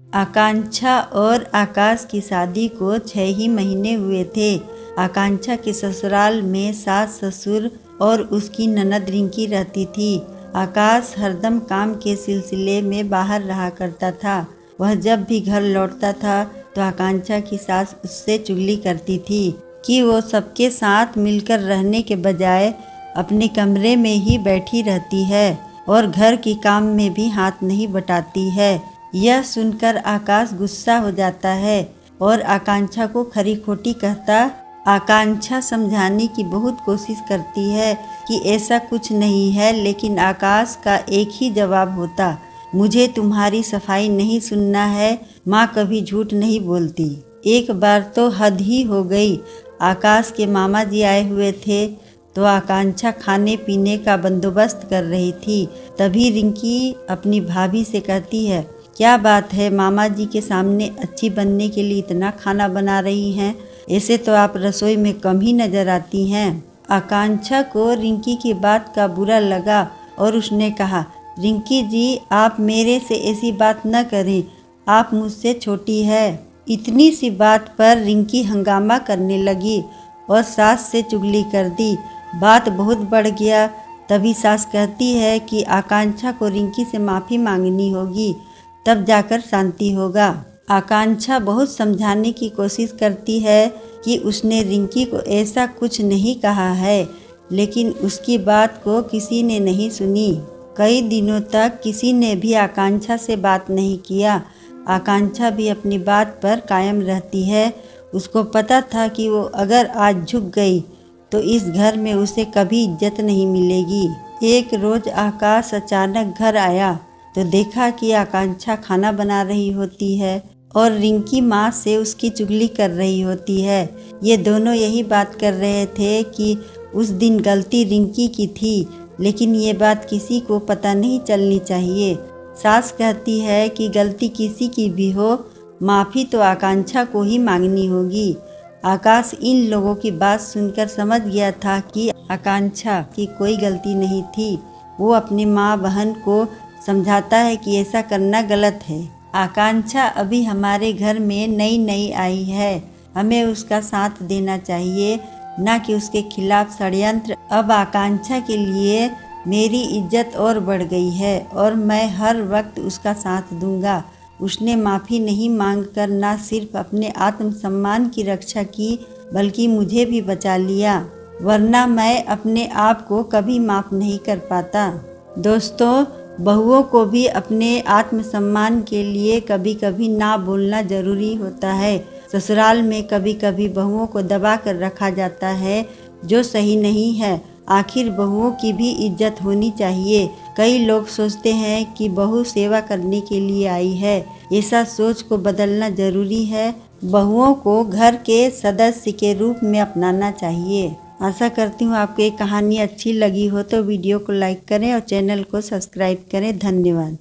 आकांक्षा और आकाश की शादी को 6 ही महीने हुए थे। आकांक्षा के ससुराल में सास ससुर और उसकी ननद रिंकी रहती थी। आकाश हरदम काम के सिलसिले में बाहर रहा करता था। वह जब भी घर लौटता था तो आकांक्षा की सास उससे चुगली करती थी कि वो सबके साथ मिलकर रहने के बजाय अपने कमरे में ही बैठी रहती है और घर की काम में भी हाथ नहीं बटाती है। यह सुनकर आकाश गुस्सा हो जाता है और आकांक्षा को खरी खोटी कहता। आकांक्षा समझाने की बहुत कोशिश करती है कि ऐसा कुछ नहीं है, लेकिन आकाश का एक ही जवाब होता, मुझे तुम्हारी सफाई नहीं सुनना है। माँ कभी झूठ नहीं बोलती। एक बार तो हद ही हो गई। आकाश के मामा जी आए हुए थे तो आकांक्षा खाने पीने का बंदोबस्त कर रही थी। तभी रिंकी अपनी भाभी से कहती है, क्या बात है, मामा जी के सामने अच्छी बनने के लिए इतना खाना बना रही हैं? ऐसे तो आप रसोई में कम ही नजर आती हैं। आकांक्षा को रिंकी की बात का बुरा लगा और उसने कहा, रिंकी जी, आप मेरे से ऐसी बात न करें, आप मुझसे छोटी है। इतनी सी बात पर रिंकी हंगामा करने लगी और सास से चुगली कर दी। बात बहुत बढ़ गया। तभी सास कहती है कि आकांक्षा को रिंकी से माफ़ी मांगनी होगी, तब जाकर शांति होगा। आकांक्षा बहुत समझाने की कोशिश करती है कि उसने रिंकी को ऐसा कुछ नहीं कहा है, लेकिन उसकी बात को किसी ने नहीं सुनी। कई दिनों तक किसी ने भी आकांक्षा से बात नहीं किया। आकांक्षा भी अपनी बात पर कायम रहती है। उसको पता था कि वो अगर आज झुक गई तो इस घर में उसे कभी इज्जत नहीं मिलेगी। एक रोज आकाश अचानक घर आया तो देखा कि आकांक्षा खाना बना रही होती है और रिंकी माँ से उसकी चुगली कर रही होती है। ये दोनों यही बात कर रहे थे कि उस दिन गलती रिंकी की थी, लेकिन ये बात किसी को पता नहीं चलनी चाहिए। सास कहती है कि गलती किसी की भी हो, माफ़ी तो आकांक्षा को ही मांगनी होगी। आकाश इन लोगों की बात सुनकर समझ गया था कि आकांक्षा की कोई गलती नहीं थी। वो अपनी माँ बहन को समझाता है कि ऐसा करना गलत है। आकांक्षा अभी हमारे घर में नई नई आई है, हमें उसका साथ देना चाहिए, न कि उसके खिलाफ षड्यंत्र। अब आकांक्षा के लिए मेरी इज्जत और बढ़ गई है और मैं हर वक्त उसका साथ दूंगा। उसने माफ़ी नहीं मांगकर न सिर्फ अपने आत्मसम्मान की रक्षा की, बल्कि मुझे भी बचा लिया, वरना मैं अपने आप को कभी माफ़ नहीं कर पाता। दोस्तों, बहुओं को भी अपने आत्मसम्मान के लिए कभी कभी ना बोलना ज़रूरी होता है। ससुराल में कभी कभी बहुओं को दबा कर रखा जाता है, जो सही नहीं है। आखिर बहुओं की भी इज्जत होनी चाहिए। कई लोग सोचते हैं कि बहू सेवा करने के लिए आई है। ऐसा सोच को बदलना ज़रूरी है। बहुओं को घर के सदस्य के रूप में अपनाना चाहिए। आशा करती हूँ आपको ये कहानी अच्छी लगी हो तो वीडियो को लाइक करें और चैनल को सब्सक्राइब करें। धन्यवाद।